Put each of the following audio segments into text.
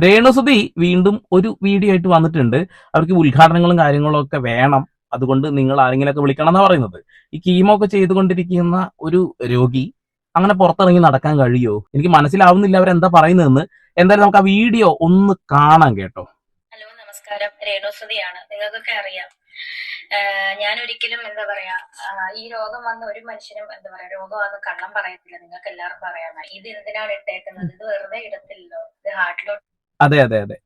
രേണുസുതി വീണ്ടും ഒരു വീഡിയോ ആയിട്ട് വന്നിട്ടുണ്ട്. അവർക്ക് ഉദ്ഘാടനങ്ങളും കാര്യങ്ങളും ഒക്കെ വേണം, അതുകൊണ്ട് നിങ്ങൾ ആരെങ്കിലുമൊക്കെ വിളിക്കണം എന്നാ പറയുന്നത്. ഈ കീമോ ഒക്കെ ചെയ്തുകൊണ്ടിരിക്കുന്ന ഒരു രോഗി അങ്ങനെ പുറത്തിറങ്ങി നടക്കാൻ കഴിയോ? എനിക്ക് മനസ്സിലാവുന്നില്ല അവരെന്താ പറയുന്നതെന്ന്. എന്തായാലും നമുക്ക് ആ വീഡിയോ ഒന്ന് കാണാം കേട്ടോ. ഹലോ, നമസ്കാരം. രേണുസുതിയാണ്. നിങ്ങൾക്കൊക്കെ അറിയാം, ഞാൻ ഒരിക്കലും എന്താ പറയാ, ഈ രോഗം വന്ന ഒരു മനുഷ്യനും എന്താ പറയാ രോഗമാണെന്ന് കള്ളം പറയത്തില്ല. നിങ്ങൾക്ക് എല്ലാവർക്കും അറിയാമോ ഇത് എന്തിനാണ് ഇട്ടേക്കുന്നത്? ഇത് വെറുതെ ഇടത്തില്ലല്ലോ, ഇത് ഹാർട്ടിലോട്ട്. അതെ അതെ അതെ,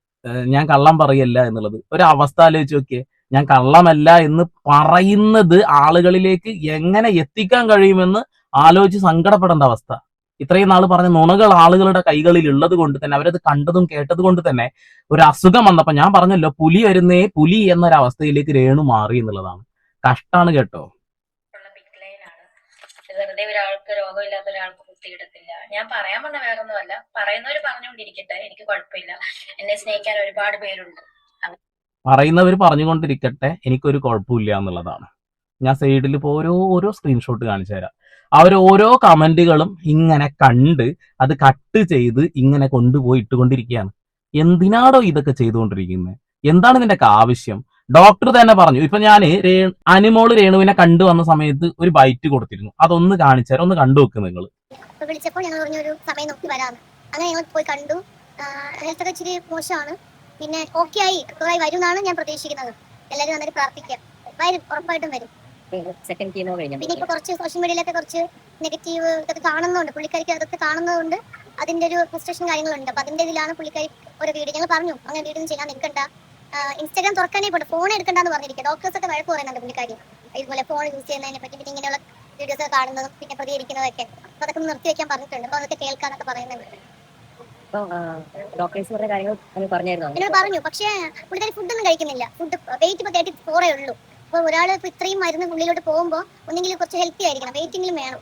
ഞാൻ കള്ളം പറയല്ല എന്നുള്ളത് ഒരു അവസ്ഥ ആലോചിച്ച് നോക്കിയേ. ഞാൻ കള്ളമല്ല എന്ന് പറയുന്നത് ആളുകളിലേക്ക് എങ്ങനെ എത്തിക്കാൻ കഴിയുമെന്ന് ആലോചിച്ച് സങ്കടപ്പെടേണ്ട അവസ്ഥ. ഇത്രയും നാൾ പറഞ്ഞ നുണകൾ ആളുകളുടെ കൈകളിൽ ഉള്ളത് കൊണ്ട് തന്നെ, അവരത് കണ്ടതും കേട്ടത് കൊണ്ട് തന്നെ ഒരു അസുഖം വന്നപ്പോ ഞാൻ പറഞ്ഞല്ലോ, പുലി വരുന്നേ പുലി എന്നൊരവസ്ഥയിലേക്ക് രേണു മാറി എന്നുള്ളതാണ്. കഷ്ടാണ് കേട്ടോ. വെറുതെ ഒരാൾക്ക് രോഗമില്ലാത്ത ഒരാൾക്ക് കുത്തിയിടത്തില്ല. ഞാൻ പറയാൻ വന്ന വേറൊന്നുമല്ല, പറയുന്നവര് പറഞ്ഞുകൊണ്ടിരിക്കട്ടെ, എനിക്ക് കുഴപ്പമില്ല. എന്നെ സ്നേഹിക്കാൻ ഒരുപാട് പേരുണ്ട്. പറയുന്നവർ പറഞ്ഞുകൊണ്ടിരിക്കട്ടെ, എനിക്കൊരു കുഴപ്പമില്ല എന്നുള്ളതാണ്. ഞാൻ സൈഡിൽ ഇപ്പോൾ ഓരോ സ്ക്രീൻഷോട്ട് കാണിച്ചു തരാം. അവർ ഓരോ കമന്റുകളും ഇങ്ങനെ കണ്ട് അത് കട്ട് ചെയ്ത് ഇങ്ങനെ കൊണ്ടുപോയി ഇട്ടുകൊണ്ടിരിക്കുകയാണ്. എന്തിനാണോ ഇതൊക്കെ ചെയ്തുകൊണ്ടിരിക്കുന്നത്? എന്താണ് ഇതിന്റെയൊക്കെ ആവശ്യം? ഡോക്ടർ തന്നെ പറഞ്ഞു. ഇപ്പൊ ഞാൻ അനുമോള് രേണുവിനെ കണ്ടു വന്ന സമയത്ത് ഒരു ബൈറ്റ് കൊടുത്തിരുന്നു, അതൊന്ന് കാണിച്ചു തരാം, ഒന്ന് കണ്ടു വെക്ക് നിങ്ങൾ. വിളിച്ചപ്പോൾ ഞങ്ങൾ പറഞ്ഞൊരു സമയം നോക്കി വരാമെന്ന്. അങ്ങനെ ഞങ്ങൾ പോയി കണ്ടു. ഹെൽത്ത് ഒക്കെ ഇച്ചിരി മോശമാണ്. പിന്നെ ഓക്കെ ആയി വരും എന്നാണ് ഞാൻ പ്രതീക്ഷിക്കുന്നത്. എല്ലാവരും നന്നായി പ്രാർത്ഥിക്കുക. വരും, ഉറപ്പായിട്ടും വരും. പിന്നെ ഇപ്പൊ കുറച്ച് സോഷ്യൽ മീഡിയയിലൊക്കെ കുറച്ച് നെഗറ്റീവ് ഇതൊക്കെ കാണുന്നുണ്ട്. പുള്ളിക്കാരിക്ക് അതൊക്കെ കാണുന്നതുകൊണ്ട് അതിന്റെ ഒരു ഫ്രസ്ട്രേഷൻ കാര്യങ്ങളുണ്ട്. അപ്പൊ അതിന്റെ ഇതിലാണ് പുള്ളിക്കാരി ഓരോ വീഡിയോ ഞങ്ങൾ പറഞ്ഞു, അങ്ങനെ വീഡിയോ ഒന്നും ചെയ്യാൻ നിൽക്കണ്ട, ഇൻസ്റ്റാഗ്രാം തുറക്കാനേ പോട്ടെ, ഫോൺ എടുക്കണ്ടെന്ന് പറഞ്ഞിരിക്കുക. ഡോക്ടേഴ്സ് ഒക്കെ വഴക്ക് പറയുന്നുണ്ട് പുള്ളിക്കാരി ഇതുപോലെ ഫോൺ യൂസ് ചെയ്യുന്നതിനെ പറ്റി, പിന്നെ ഇങ്ങനെയുള്ള വീഡിയോസ് ഒക്കെ കാണുന്നതും പിന്നെ പ്രതികരിക്കുന്നതൊക്കെ. അപ്പൊ അതൊക്കെ നിർത്തി വെക്കാൻ പറഞ്ഞിട്ടുണ്ട്. അപ്പൊ അതൊക്കെ കേൾക്കാനൊക്കെ പറയുന്നുണ്ട്. എന്നോട് പറഞ്ഞു. പക്ഷേ പുള്ളിക്കാരി ഫുഡൊന്നും കഴിക്കുന്നില്ല. ഫുഡ് വെയിറ്റ് ഇപ്പൊ 34 ഉള്ളൂ. അപ്പൊ ഒരാൾ ഇപ്പൊ ഇത്രയും മരുന്ന് ഉള്ളിലോട്ട് പോകുമ്പോൾ ഒന്നെങ്കിൽ കുറച്ച് ഹെൽത്തി ആയിരിക്കണം, വെയിറ്റെങ്കിലും വേണം.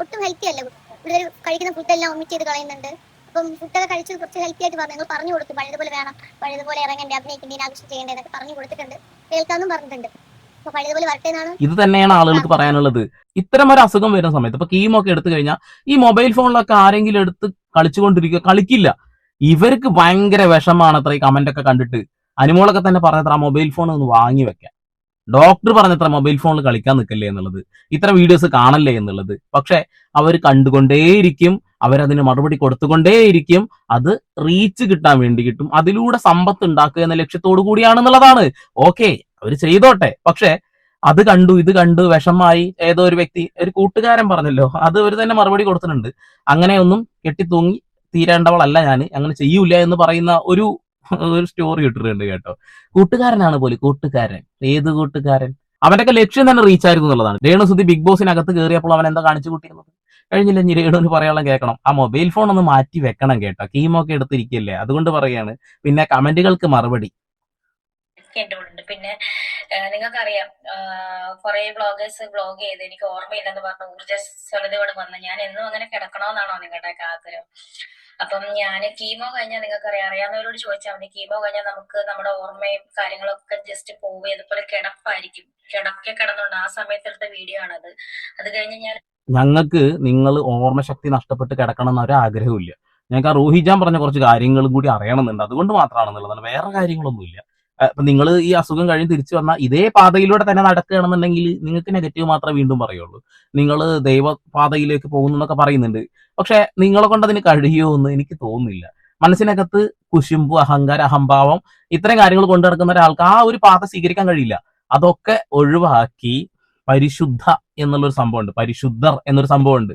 ഒട്ടും ഹെൽത്തി അല്ല പുള്ളിക്കാരി. കഴിക്കുന്ന ഫുഡെല്ലാം ഒമിറ്റ് ചെയ്ത് കളയുന്നുണ്ട്. അപ്പം ഫുഡൊക്കെ കഴിച്ച് കുറച്ച് ഹെൽത്തി ആയിട്ട് പറഞ്ഞു. ഞങ്ങൾ പറഞ്ഞു കൊടുത്തു, പഴയതുപോലെ വേണം, പഴയതുപോലെ ഇറങ്ങേണ്ട, അഭിനയിക്കേണ്ട, ആവശ്യം ചെയ്യേണ്ടതൊക്കെ പറഞ്ഞു കൊടുത്തിട്ടുണ്ട്. കേൾക്കാന്നും പറഞ്ഞിട്ടുണ്ട്. അപ്പൊ പഴയതുപോലെ വരട്ടെ എന്നാണ്. ഇത് തന്നെയാണ് ആളുകൾക്ക് പറയാനുള്ളത്. ഇത്തരം ഒരു അസുഖം വരുന്ന സമയത്ത് ഇപ്പൊ കീമോ ഒക്കെ എടുത്തു കഴിഞ്ഞാൽ ഈ മൊബൈൽ ഫോണിലൊക്കെ ആരെങ്കിലും എടുത്ത് കളിച്ചുകൊണ്ടിരിക്കുക, കളിക്കില്ല. ഇവർക്ക് ഭയങ്കര വിഷമാണ് അത്ര ഈ കമന്റ് ഒക്കെ കണ്ടിട്ട്. അനുമോളൊക്കെ തന്നെ പറഞ്ഞത്ര ആ മൊബൈൽ ഫോൺ ഒന്ന് വാങ്ങി വെക്കാൻ. ഡോക്ടർ പറഞ്ഞത്ര മൊബൈൽ ഫോണിൽ കളിക്കാൻ നിൽക്കല്ലേ എന്നുള്ളത്, ഇത്തരം വീഡിയോസ് കാണല്ലേ എന്നുള്ളത്. പക്ഷെ അവർ കണ്ടുകൊണ്ടേയിരിക്കും, അവരതിന് മറുപടി കൊടുത്തുകൊണ്ടേയിരിക്കും. അത് റീച്ച് കിട്ടാൻ വേണ്ടി കിട്ടും, അതിലൂടെ സമ്പത്ത് ഉണ്ടാക്കുക എന്ന ലക്ഷ്യത്തോടു കൂടിയാണെന്നുള്ളതാണ്. ഓക്കെ, അവർ ചെയ്തോട്ടെ. പക്ഷെ അത് കണ്ടു ഇത് കണ്ടു വിഷമായി ഏതോ ഒരു വ്യക്തി, ഒരു കൂട്ടുകാരൻ പറഞ്ഞല്ലോ, അത് അവർ തന്നെ മറുപടി കൊടുത്തിട്ടുണ്ട്. അങ്ങനെയൊന്നും കെട്ടിത്തൂങ്ങി തീരേണ്ടവളല്ല ഞാൻ, അങ്ങനെ ചെയ്യൂല എന്ന് പറയുന്ന ഒരു സ്റ്റോറി ഇട്ടിട്ടുണ്ട് കേട്ടോ. കൂട്ടുകാരനാണ് പോലും, കൂട്ടുകാരൻ. ഏത് കൂട്ടുകാരൻ? അവനൊക്കെ ലക്ഷ്യം തന്നെ റീച്ച് ആയിരുന്നു എന്നുള്ളതാണ്. രേണുസുതി ബിഗ് ബോസിനകത്ത് കയറിയപ്പോൾ അവൻ എന്താ കാണിച്ചു കൂട്ടിയിരുന്നത്? കഴിഞ്ഞില്ല, ഇനി രേണുവിന് പറയാനുള്ള കേൾക്കണം. ആ മൊബൈൽ ഫോൺ ഒന്ന് മാറ്റി വെക്കണം കേട്ടോ. കീമോ ഒക്കെ എടുത്തിരിക്കല്ലേ, അതുകൊണ്ട് പറയാണ്. പിന്നെ കമന്റുകൾക്ക് മറുപടി. പിന്നെ നിങ്ങൾക്കറിയാം, കുറെ വ്ളോഗേഴ്സ് വ്ളോഗ് ചെയ്ത് എനിക്ക് ഓർമ്മയില്ലെന്ന് പറഞ്ഞ ഊർജ്ജസ്വലതയോട് വന്ന് ഞാൻ എന്നും അങ്ങനെ കിടക്കണമെന്നാണോ നിങ്ങളുടെ ആഗ്രഹം? അപ്പം ഞാൻ കീമോ കഴിഞ്ഞാൽ നിങ്ങൾക്കറിയാം, അറിയാവുന്നവരോട് ചോദിച്ചാൽ മതി, കീമോ കഴിഞ്ഞാൽ നമുക്ക് നമ്മുടെ ഓർമ്മയും കാര്യങ്ങളൊക്കെ ജസ്റ്റ് പോവുക, ഇതുപോലെ കിടപ്പായിരിക്കും. കിടന്നുണ്ട് ആ സമയത്തെടുത്ത വീഡിയോ ആണത്. അത് കഴിഞ്ഞ് ഞങ്ങൾക്ക് നിങ്ങൾ ഓർമ്മശക്തി നഷ്ടപ്പെട്ട് കിടക്കണം എന്നൊരു ആഗ്രഹമില്ല. ഞങ്ങൾക്ക് ആ റൂഹിജാൻ പറഞ്ഞ കുറച്ച് കാര്യങ്ങളും കൂടി അറിയണമെന്നുണ്ട്, അതുകൊണ്ട് മാത്രമാണെന്നുള്ളതാണ്, വേറെ കാര്യങ്ങളൊന്നുമില്ല. അപ്പൊ നിങ്ങൾ ഈ അസുഖം കഴിഞ്ഞ് തിരിച്ചു വന്നാൽ ഇതേ പാതയിലൂടെ തന്നെ നടക്കുകയാണെന്നുണ്ടെങ്കിൽ നിങ്ങൾക്ക് നെഗറ്റീവ് മാത്രമേ വീണ്ടും പറയുള്ളൂ. നിങ്ങൾ ദൈവപാതയിലേക്ക് പോകുന്നു എന്നൊക്കെ പറയുന്നുണ്ട്. പക്ഷെ നിങ്ങളെ കൊണ്ട് അതിന് കഴിയുമോ എന്ന് എനിക്ക് തോന്നുന്നില്ല. മനസ്സിനകത്ത് കുശുമ്പ്, അഹങ്കാരം, അഹംഭാവം, ഇത്തരം കാര്യങ്ങൾ കൊണ്ടു നടക്കുന്ന ഒരാൾക്ക് ആ ഒരു പാത സ്വീകരിക്കാൻ കഴിയില്ല. അതൊക്കെ ഒഴിവാക്കി പരിശുദ്ധ എന്നുള്ളൊരു സംഭവമുണ്ട്, പരിശുദ്ധർ എന്നൊരു സംഭവമുണ്ട്.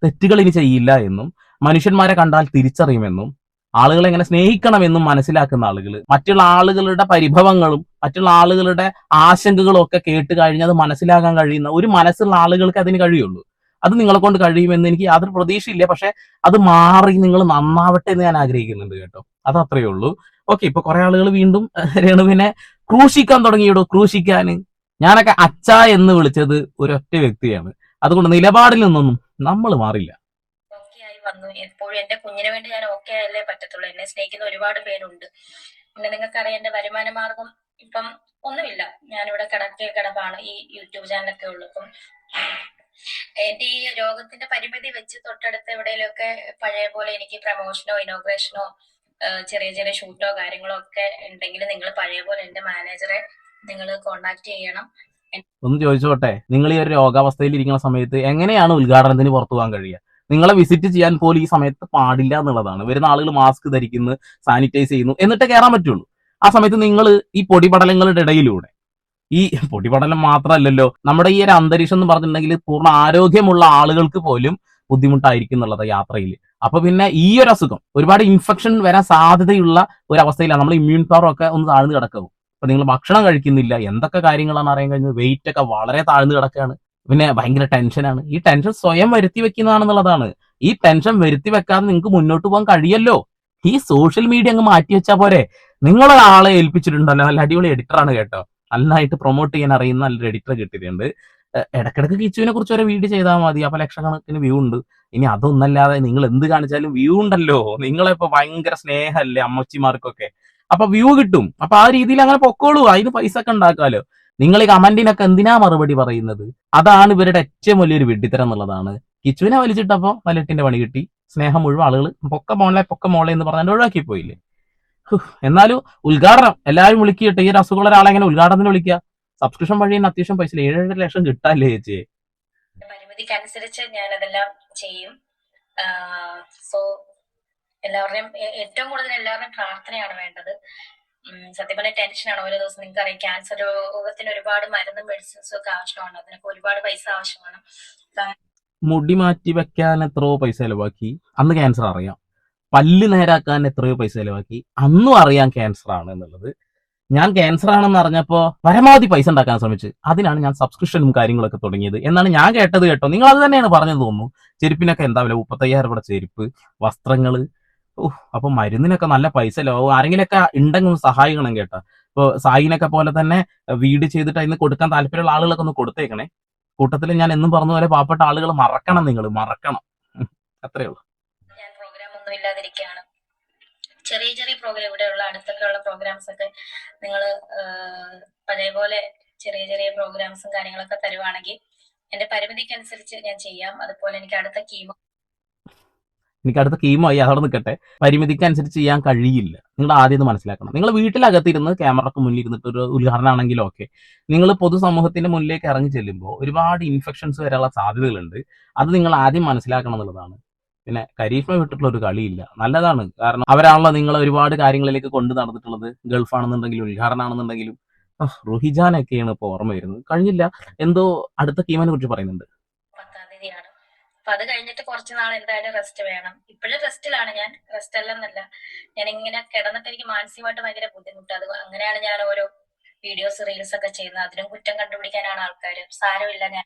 തെറ്റുകൾ ഇനി ചെയ്യില്ല എന്നും മനുഷ്യന്മാരെ കണ്ടാൽ തിരിച്ചറിയുമെന്നും ആളുകളെ എങ്ങനെ സ്നേഹിക്കണമെന്നും മനസ്സിലാക്കുന്ന ആളുകൾ, മറ്റുള്ള ആളുകളുടെ പരിഭവങ്ങളും മറ്റുള്ള ആളുകളുടെ ആശങ്കകളും ഒക്കെ കേട്ട് കഴിഞ്ഞ് അത് മനസ്സിലാക്കാൻ കഴിയുന്ന ഒരു മനസ്സുള്ള ആളുകൾക്ക് അതിന് കഴിയുള്ളൂ. അത് നിങ്ങളെ കൊണ്ട് കഴിയുമെന്ന് എനിക്ക് യാതൊരു പ്രതീക്ഷയില്ല. പക്ഷെ അത് മാറി നിങ്ങൾ നന്നാവട്ടെ എന്ന് ഞാൻ ആഗ്രഹിക്കുന്നുണ്ട് കേട്ടോ. അത് അത്രയേ ഉള്ളൂ. ഓക്കെ, ഇപ്പൊ കുറെ ആളുകൾ വീണ്ടും രേണുവിനെ ക്രൂശിക്കാൻ തുടങ്ങിയിടോ. ക്രൂശിക്കാന് ഞാനൊക്കെ അച്ഛ എന്ന് വിളിച്ചത് ഒരൊറ്റ വ്യക്തിയാണ്. അതുകൊണ്ട് നിലപാടിൽ നിന്നൊന്നും നമ്മൾ മാറില്ല. വന്നു എപ്പോഴും എന്റെ കുഞ്ഞിന് വേണ്ടി ഞാൻ ഓക്കെ ആയല്ലേ പറ്റത്തുള്ളൂ. എന്നെ സ്നേഹിക്കുന്ന ഒരുപാട് പേരുണ്ട്. പിന്നെ നിങ്ങൾക്കറിയാം, എന്റെ വരുമാന മാർഗം ഇപ്പം ഒന്നുമില്ല. ഞാനിവിടെ കിടപ്പാണ്, ഈ യൂട്യൂബ് ചാനലൊക്കെ ഉള്ളു. അപ്പം എന്റെ ഈ രോഗത്തിന്റെ പരിമിതി വെച്ച് തൊട്ടടുത്ത് എവിടെയെങ്കിലുമൊക്കെ പഴയ പോലെ എനിക്ക് പ്രമോഷനോ ഇനോഗ്രേഷനോ ചെറിയ ചെറിയ ഷൂട്ടോ കാര്യങ്ങളോ ഒക്കെ ഉണ്ടെങ്കിൽ നിങ്ങൾ പഴയ പോലെ എന്റെ മാനേജറെ നിങ്ങൾ കോണ്ടാക്ട് ചെയ്യണം. ഒന്ന് ചോദിച്ചോട്ടെ, നിങ്ങൾ ഈ ഒരു രോഗാവസ്ഥയിൽ ഇരിക്കുന്ന സമയത്ത് എങ്ങനെയാണ് ഉദ്ഘാടനത്തിന് പുറത്തു പോകാൻ കഴിയുക? നിങ്ങളെ വിസിറ്റ് ചെയ്യാൻ പോലും ഈ സമയത്ത് പാടില്ല എന്നുള്ളതാണ്. വരുന്ന ആളുകൾ മാസ്ക് ധരിക്കുന്നു, സാനിറ്റൈസ് ചെയ്യുന്നു, എന്നിട്ട് കയറാൻ പറ്റുള്ളൂ. ആ സമയത്ത് നിങ്ങൾ ഈ പൊടിപടലങ്ങളുടെ ഇടയിലൂടെ, ഈ പൊടിപടലം മാത്രമല്ലല്ലോ, നമ്മുടെ ഈ ഒരു അന്തരീക്ഷം എന്ന് പറഞ്ഞിട്ടുണ്ടെങ്കിൽ പൂർണ്ണ ആരോഗ്യമുള്ള ആളുകൾക്ക് പോലും ബുദ്ധിമുട്ടായിരിക്കും എന്നുള്ളത് യാത്രയിൽ. അപ്പൊ പിന്നെ ഈ ഒരു അസുഖം ഒരുപാട് ഇൻഫെക്ഷൻ വരാൻ സാധ്യതയുള്ള ഒരു അവസ്ഥയിലാണ്. നമ്മൾ ഇമ്മ്യൂൺ പവർ ഒക്കെ ഒന്ന് താഴ്ന്നു കിടക്കും. അപ്പൊ നിങ്ങൾ ഭക്ഷണം കഴിക്കുന്നില്ല, എന്തൊക്കെ കാര്യങ്ങളാണ് അറിയാൻ കഴിഞ്ഞത്, വെയിറ്റ് ഒക്കെ വളരെ താഴ്ന്നു കിടക്കുകയാണ്, പിന്നെ ഭയങ്കര ടെൻഷനാണ്. ഈ ടെൻഷൻ സ്വയം വരുത്തി വെക്കുന്നതാണെന്നുള്ളതാണ്. ഈ ടെൻഷൻ വരുത്തി വെക്കാതെ നിങ്ങൾക്ക് മുന്നോട്ട് പോകാൻ കഴിയല്ലോ. ഈ സോഷ്യൽ മീഡിയ അങ്ങ് മാറ്റി വെച്ചാൽ പോരെ. നിങ്ങളൊരാളെ ഏൽപ്പിച്ചിട്ടുണ്ടല്ലോ, നല്ല അടിപൊളി എഡിറ്ററാണ് കേട്ടോ, നന്നായിട്ട് പ്രൊമോട്ട് ചെയ്യാൻ അറിയുന്ന നല്ലൊരു എഡിറ്റർ കിട്ടിയിട്ടുണ്ട്. ഇടക്കിടക്ക് കിച്ചുവിനെ കുറിച്ച് ഒരു വീഡിയോ ചെയ്താൽ മതി, അപ്പൊ ലക്ഷക്കണക്കിന് വ്യൂ ഉണ്ട്. ഇനി അതൊന്നല്ലാതെ നിങ്ങൾ എന്ത് കാണിച്ചാലും വ്യൂ ഉണ്ടല്ലോ. നിങ്ങളിപ്പോ ഭയങ്കര സ്നേഹമല്ലേ അമ്മച്ചിമാർക്കൊക്കെ, അപ്പൊ വ്യൂ കിട്ടും. അപ്പൊ ആ രീതിയിൽ അങ്ങനെ പൊക്കോളൂ, അതിന് പൈസ ഒക്കെ ഉണ്ടാക്കാലോ. നിങ്ങൾ ഈ കമന്റിനൊക്കെ എന്തിനാ മറുപടി പറയുന്നത്? അതാണ് ഇവരുടെ ഏറ്റവും വലിയൊരു വെട്ടിത്തരം എന്നുള്ളതാണ്. കിച്ചുവിനെ വലിച്ചിട്ടപ്പോ വലട്ടിന്റെ പണി കിട്ടി. സ്നേഹം മുഴുവൻ ആളുകൾ പൊക്ക മോളെ എന്ന് പറഞ്ഞാൽ ഒഴിവാക്കി പോയില്ലേ. എന്നാലും ഉദ്ഘാടനം എല്ലാവരും വിളിക്കിയിട്ട്, ഈ ഒരു അസുഖമുള്ള ഒരാളെ എങ്ങനെ ഉദ്ഘാടനത്തിന് വിളിക്കുക? സബ്സ്ക്രിപ്ഷൻ വഴി തന്നെ അത്യാവശ്യം പൈസ 7 ലക്ഷം കിട്ടാല്ലേ ചേച്ചി? പരിമിതിക്കനുസരിച്ച് ഞാൻ അതെല്ലാം ചെയ്യും. സോ എല്ലാവരുടെയും ഏറ്റവും കൂടുതൽ എല്ലാവരുടെയും പ്രാർത്ഥനയാണ് വേണ്ടത്. സത്യം പറഞ്ഞ ടെൻഷനാണ്. ഓരോ ദിവസം നിങ്ങൾക്ക് അറിയാം, ക്യാൻസർ രോഗത്തിന് ഒരുപാട് മരുന്നും മെഡിസിൻസും ഒക്കെ ആവശ്യമാണ്. അതിനൊക്കെ ഒരുപാട് പൈസ ആവശ്യമാണ്. മുടി മാറ്റി വെക്കാൻ എത്രയോ പൈസ ചെലവാക്കി, അന്ന് ക്യാൻസർ അറിയാം. പല്ല് നേരാക്കാൻ എത്രയോ പൈസ ചെലവാക്കി, അന്നും അറിയാം ക്യാൻസർ ആണ് എന്നുള്ളത്. ഞാൻ ക്യാൻസർ ആണെന്ന് അറിഞ്ഞപ്പോ പരമാവധി പൈസ ഉണ്ടാക്കാൻ ശ്രമിച്ചു. അതിനാണ് ഞാൻ സബ്സ്ക്രിപ്ഷനും കാര്യങ്ങളൊക്കെ തുടങ്ങിയത് എന്നാണ് ഞാൻ കേട്ടത് കേട്ടോ. നിങ്ങൾ അത് തന്നെയാണ് പറഞ്ഞത് തോന്നുന്നു. ചെരുപ്പിനൊക്കെ എന്താ വില? 35,000 രൂപയുടെ ചെരുപ്പ്, വസ്ത്രങ്ങള്. അപ്പൊ മരുന്നിനൊക്കെ നല്ല പൈസ ലോകം. ആരെങ്കിലൊക്കെ ഉണ്ടെങ്കിൽ ഒന്ന് സഹായിക്കണം കേട്ടോ. ഇപ്പൊ സായിനൊക്കെ പോലെ തന്നെ വീഡിയോ ചെയ്തിട്ട് അതിന് കൊടുക്കാൻ താല്പര്യമുള്ള ആളുകളൊക്കെ ഒന്ന് കൊടുത്തേക്കണേ. കൂട്ടത്തിൽ ഞാൻ എന്നും പറഞ്ഞ പോലെ പാവപ്പെട്ട ആളുകൾ മറക്കണം, നിങ്ങൾ മറക്കണം. അത്രേ ഉള്ളൂ. ഞാൻ പ്രോഗ്രാം ഒന്നും ഇല്ലാതിരിക്കുകയാണ്. ചെറിയ ചെറിയ പ്രോഗ്രാം, ഇവിടെയുള്ള അടുത്തൊക്കെയുള്ള പ്രോഗ്രാംസ് ഒക്കെ നിങ്ങൾ പഴയ പോലെ ചെറിയ ചെറിയ പ്രോഗ്രാംസും കാര്യങ്ങളൊക്കെ തരുവാണെങ്കിൽ എന്റെ പരിമിതിക്കനുസരിച്ച് ഞാൻ ചെയ്യാം. അതുപോലെ എനിക്ക് അടുത്ത കീമോ ആയി അതോടെ നിൽക്കട്ടെ. പരിമിതിക്ക് അനുസരിച്ച് ചെയ്യാൻ കഴിയില്ല. നിങ്ങൾ ആദ്യം ഇത് മനസ്സിലാക്കണം. നിങ്ങൾ വീട്ടിലകത്തിരുന്ന് ക്യാമറക്ക് മുന്നിൽ ഇരുന്നിട്ട് ഒരു ഉദ്ഘാടനമാണെങ്കിലും ഓക്കെ, നിങ്ങൾ പൊതുസമൂഹത്തിന്റെ മുന്നിലേക്ക് ഇറങ്ങി ചെല്ലുമ്പോൾ ഒരുപാട് ഇൻഫെക്ഷൻസ് വരാനുള്ള സാധ്യതകളുണ്ട്. അത് നിങ്ങൾ ആദ്യം മനസ്സിലാക്കണം എന്നുള്ളതാണ്. പിന്നെ കരീഷ്മ വിട്ടിട്ടുള്ള ഒരു കളിയില്ല, നല്ലതാണ്. കാരണം അവരാണല്ലോ നിങ്ങൾ ഒരുപാട് കാര്യങ്ങളിലേക്ക് കൊണ്ടു നടന്നിട്ടുള്ളത്. ഗൾഫാണെന്നുണ്ടെങ്കിലും ഉദ്ഘാടനമാണെന്നുണ്ടെങ്കിലും. റുഹിജാനൊക്കെയാണ് ഇപ്പൊ ഓർമ്മ വരുന്നത്. കഴിഞ്ഞില്ല, എന്തോ അടുത്ത കീമിനെ കുറിച്ച് പറയുന്നുണ്ട്. 10ാം തീയതിയാണ്. അപ്പൊ അത് കഴിഞ്ഞിട്ട് കുറച്ച് നാൾ എന്തായാലും റെസ്റ്റ് വേണം. ഇപ്പോഴും റെസ്റ്റിലാണ് ഞാൻ. റെസ്റ്റ് അല്ലെന്നല്ല, ഞാൻ ഇങ്ങനെ കിടന്നിട്ട് എനിക്ക് മാനസികമായിട്ട് ഭയങ്കര ബുദ്ധിമുട്ട്. അത് അങ്ങനെയാണ് ഞാൻ ഓരോ വീഡിയോസ് റീൽസ് ഒക്കെ ചെയ്യുന്നത്. അതിനും കുറ്റം കണ്ടുപിടിക്കാനാണ് ആൾക്കാർ. സാരമില്ല, ഞാൻ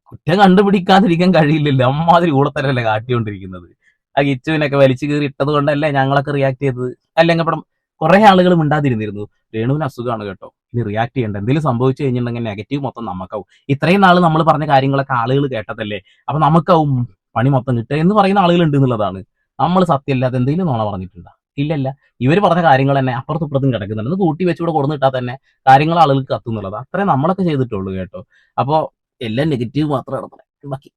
കുറ്റം കണ്ടുപിടിക്കാതിരിക്കാൻ കഴിയില്ലല്ലോ. അമ്മാതിരി കൂടത്തരല്ലേ കാട്ടിക്കൊണ്ടിരിക്കുന്നത്. ആ കിച്ചുവിനൊക്കെ വലിച്ചു കീറി ഇട്ടത് കൊണ്ടല്ലേ ഞങ്ങളൊക്കെ റിയാക്ട് ചെയ്തത്. അല്ലെങ്കിൽ ഇപ്പം കുറെ ആളുകൾ മിണ്ടാതിരുന്നിരുന്നു. രേണുവിന് അസുഖമാണ് കേട്ടോ, ഇനി റിയാക്ട് ചെയ്യേണ്ട, എന്തെങ്കിലും സംഭവിച്ചു കഴിഞ്ഞിട്ടുണ്ടെങ്കിൽ നെഗറ്റീവ് മൊത്തം നമുക്കാവും. ഇത്രയും നാൾ നമ്മൾ പറഞ്ഞ കാര്യങ്ങളൊക്കെ ആളുകൾ കേട്ടതല്ലേ, അപ്പൊ നമുക്കാവും പണി മൊത്തം കിട്ടുക എന്ന് പറയുന്ന ആളുകളുണ്ട് എന്നുള്ളതാണ്. നമ്മൾ സത്യമല്ലാതെ എന്തെങ്കിലും നോണ പറഞ്ഞിട്ടുണ്ടോ? ഇല്ലല്ല. ഇവർ പറഞ്ഞ കാര്യങ്ങൾ തന്നെ അപ്പുറത്തും ഇപ്പുറത്തും കിടക്കുന്നുണ്ട്. ഒന്ന് കൂട്ടി വെച്ചുകൂടെ കൊടുന്നിട്ടാൽ തന്നെ കാര്യങ്ങൾ ആളുകൾക്ക് കത്തുന്നുള്ളത്. അത്രേ നമ്മളൊക്കെ ചെയ്തിട്ടുള്ളൂ കേട്ടോ. അപ്പോ എല്ലാം നെഗറ്റീവ് മാത്രം നടത്തണേ, ബാക്കി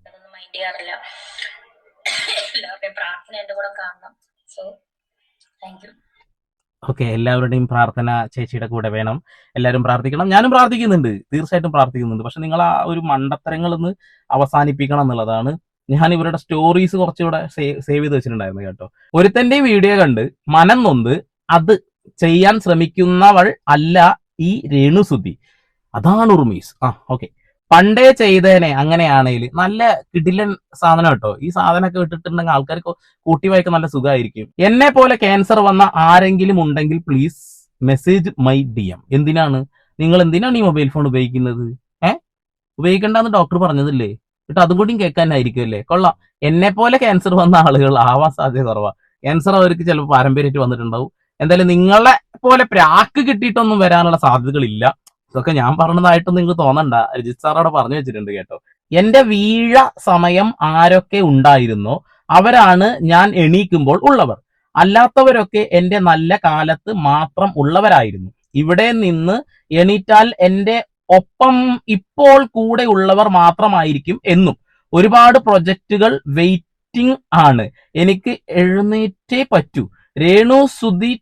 അതൊന്നും മൈൻഡ് ചെയ്യാറില്ല. എല്ലാവരുടെയും പ്രാർത്ഥന എന്റെ കൂടെ കാണണം. So thank you. ഓക്കെ, എല്ലാവരുടെയും പ്രാർത്ഥന ചേച്ചിയുടെ കൂടെ വേണം. എല്ലാവരും പ്രാർത്ഥിക്കണം. ഞാനും പ്രാർത്ഥിക്കുന്നുണ്ട്, തീർച്ചയായിട്ടും പ്രാർത്ഥിക്കുന്നുണ്ട്. പക്ഷെ നിങ്ങൾ ആ ഒരു മണ്ടത്തരങ്ങൾ ഒന്ന് അവസാനിപ്പിക്കണം എന്നുള്ളതാണ്. ഞാൻ ഇവരുടെ സ്റ്റോറീസ് കുറച്ചുകൂടെ സേവ് ചെയ്ത് വെച്ചിട്ടുണ്ടായിരുന്നു കേട്ടോ. ഒരുത്തന്റെയും വീഡിയോ കണ്ട് മനം നൊന്ത് അത് ചെയ്യാൻ ശ്രമിക്കുന്നവൾ അല്ല ഈ രേണുസുതി. അതാണ് ഉർമീസ്. ഓക്കെ, പണ്ടേ ചെയ്തേനെ. അങ്ങനെയാണെങ്കിൽ നല്ല കിടിലൻ സാധനം കേട്ടോ. ഈ സാധനമൊക്കെ ഇട്ടിട്ടുണ്ടെങ്കിൽ ആൾക്കാർക്ക് കൂട്ടി വായിക്കാൻ നല്ല സുഖമായിരിക്കും. എന്നെ പോലെ ക്യാൻസർ വന്ന ആരെങ്കിലും ഉണ്ടെങ്കിൽ പ്ലീസ് മെസ്സേജ് മൈ DM. എന്തിനാണ് ഈ മൊബൈൽ ഫോൺ ഉപയോഗിക്കുന്നത്? ഉപയോഗിക്കണ്ടെന്ന് ഡോക്ടർ പറഞ്ഞതില്ലേ? എന്നിട്ട് അതും കൂടിയും കേൾക്കാനായിരിക്കും അല്ലേ? കൊള്ളാം. എന്നെ പോലെ ക്യാൻസർ വന്ന ആളുകൾ ആവാൻ സാധ്യത കുറവാ. ക്യാൻസർ അവർക്ക് ചിലപ്പോൾ പാരമ്പര്യമായിട്ട് വന്നിട്ടുണ്ടാവും. എന്തായാലും നിങ്ങളെ പോലെ പ്രാക്ക് കിട്ടിയിട്ടൊന്നും വരാനുള്ള സാധ്യതകളില്ല. ഇതൊക്കെ ഞാൻ പറഞ്ഞതായിട്ട് നിങ്ങൾക്ക് തോന്നണ്ട. രജിത് സാർ അവിടെ പറഞ്ഞു വെച്ചിട്ടുണ്ട് കേട്ടോ. എന്റെ വീഴ സമയം ആരൊക്കെ ഉണ്ടായിരുന്നോ അവരാണ് ഞാൻ എണീക്കുമ്പോൾ ഉള്ളവർ. അല്ലാത്തവരൊക്കെ എന്റെ നല്ല കാലത്ത് മാത്രം ഉള്ളവരായിരുന്നു. ഇവിടെ നിന്ന് എണീറ്റാൽ എന്റെ ഒപ്പം ഇപ്പോൾ കൂടെ ഉള്ളവർ മാത്രമായിരിക്കും എന്നും. ഒരുപാട് പ്രൊജക്റ്റുകൾ വെയിറ്റിംഗ് ആണ്. എനിക്ക് എഴുന്നേറ്റേ പറ്റൂ. രേണു സുധി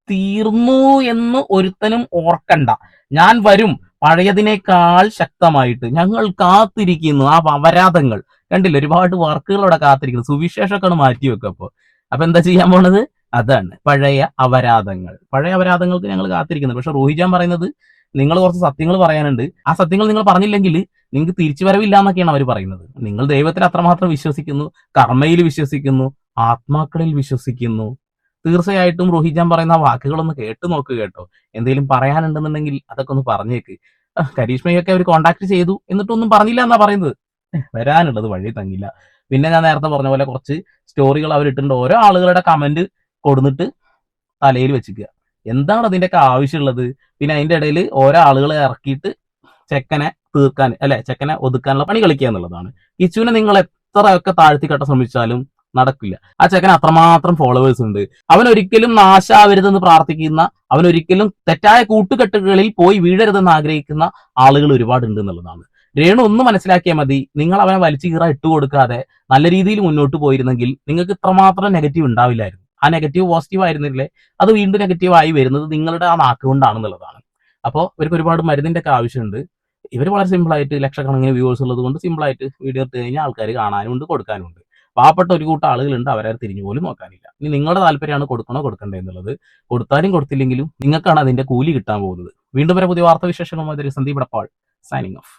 തീർന്നു എന്ന് ഒരുത്തനും ഓർക്കണ്ട. ഞാൻ വരും പഴയതിനേക്കാൾ ശക്തമായിട്ട്. ഞങ്ങൾ കാത്തിരിക്കുന്നു ആ അപരാധങ്ങൾ. കണ്ടില്ല, ഒരുപാട് വർക്കുകൾ അവിടെ കാത്തിരിക്കുന്നു. സുവിശേഷമൊക്കെ മാറ്റി വെക്കും. അപ്പൊ എന്താ ചെയ്യാൻ പോണത്? അതാണ് പഴയ അപരാധങ്ങൾ. പഴയ അപരാധങ്ങൾക്ക് ഞങ്ങൾ കാത്തിരിക്കുന്നത്. പക്ഷെ റോഹിജാൻ പറയുന്നത് നിങ്ങൾ കുറച്ച് സത്യങ്ങൾ പറയാനുണ്ട്, ആ സത്യങ്ങൾ നിങ്ങൾ പറഞ്ഞില്ലെങ്കിൽ നിങ്ങൾക്ക് തിരിച്ചു വരവില്ല എന്നൊക്കെയാണ് അവർ പറയുന്നത്. നിങ്ങൾ ദൈവത്തിൽ അത്രമാത്രം വിശ്വസിക്കുന്നു, കർമ്മയിൽ വിശ്വസിക്കുന്നു, ആത്മാക്കളിൽ വിശ്വസിക്കുന്നു. തീർച്ചയായിട്ടും റോഹിജാൻ പറയുന്ന ആ വാക്കുകളൊന്ന് കേട്ട് നോക്കുക കേട്ടോ. എന്തെങ്കിലും പറയാനുണ്ടെന്നുണ്ടെങ്കിൽ അതൊക്കെ ഒന്ന് പറഞ്ഞേക്ക്. കരീഷ്മയൊക്കെ അവർ കോണ്ടാക്ട് ചെയ്തു എന്നിട്ടൊന്നും പറഞ്ഞില്ല എന്നാ പറയുന്നത്. വരാനുള്ളത് വഴി തങ്ങില്ല. പിന്നെ ഞാൻ നേരത്തെ പറഞ്ഞ പോലെ കുറച്ച് സ്റ്റോറികൾ അവർ ഇട്ടിട്ടുണ്ട്. ഓരോ ആളുകളുടെ കമന്റ് കൊടുത്തിട്ട് തലയിൽ വെച്ചിക്കുക. എന്താണ് അതിന്റെയൊക്കെ ആവശ്യമുള്ളത്? പിന്നെ അതിന്റെ ഇടയിൽ ഓരോ ആളുകളെ ഇറക്കിയിട്ട് ചെക്കനെ തീർക്കാൻ, അല്ലെ, ചെക്കനെ ഒതുക്കാനുള്ള പണി കളിക്കുക എന്നുള്ളതാണ്. കിച്ചുവിനെ നിങ്ങൾ എത്രയൊക്കെ താഴ്ത്തിക്കെട്ടാൻ ശ്രമിച്ചാലും നടക്കില്ല. ആ ചെക്കൻ അത്രമാത്രം ഫോളോവേഴ്സ് ഉണ്ട്. അവൻ ഒരിക്കലും നാശാവരുതെന്ന് പ്രാർത്ഥിക്കുന്ന, അവൻ ഒരിക്കലും തെറ്റായ കൂട്ടുകെട്ടുകളിൽ പോയി വീഴരുതെന്ന് ആഗ്രഹിക്കുന്ന ആളുകൾ ഒരുപാടുണ്ട് എന്നുള്ളതാണ്. രേണു ഒന്ന് മനസ്സിലാക്കിയാൽ മതി. നിങ്ങൾ അവനെ വലിച്ചു കീറ ഇട്ടുകൊടുക്കാതെ നല്ല രീതിയിൽ മുന്നോട്ട് പോയിരുന്നെങ്കിൽ നിങ്ങൾക്ക് ഇത്രമാത്രം നെഗറ്റീവ് ഉണ്ടാവില്ലായിരുന്നു. ആ നെഗറ്റീവ് പോസിറ്റീവ് ആയിരുന്നില്ലേ, അത് വീണ്ടും നെഗറ്റീവ് ആയി വരുന്നത് നിങ്ങളുടെ ആ നാക്ക് കൊണ്ടാണെന്നുള്ളതാണ്. അപ്പോൾ ഇവർക്ക് ഒരുപാട് മരുന്നിന്റെ ഒക്കെ ആവശ്യമുണ്ട്. ഇവർ വളരെ സിമ്പിൾ ആയിട്ട് ലക്ഷക്കണക്കിന് വ്യൂവേഴ്സ് ഉള്ളത് കൊണ്ട് സിമ്പിൾ ആയിട്ട് വീഡിയോ എടുത്തു കഴിഞ്ഞാൽ ആൾക്കാർ കാണാനുണ്ട്, കൊടുക്കാനുണ്ട്. പാവപ്പെട്ട ഒരു കൂട്ടം ആളുകളുണ്ട്, അവരെ തിരിഞ്ഞു പോലും നോക്കാനില്ല. ഇനി നിങ്ങളുടെ താല്പര്യമാണ് കൊടുക്കണോ കൊടുക്കണ്ടേ എന്നുള്ളത്. കൊടുത്താലും കൊടുത്തില്ലെങ്കിലും നിങ്ങൾക്കാണ് അതിന്റെ കൂലി കിട്ടാൻ പോകുന്നത്. വീണ്ടും വരെ പുതിയ വാർത്താ വിശേഷങ്ങളുമായി സന്ദീപ് ഇടപ്പാൾ സൈനിങ് ഓഫ്.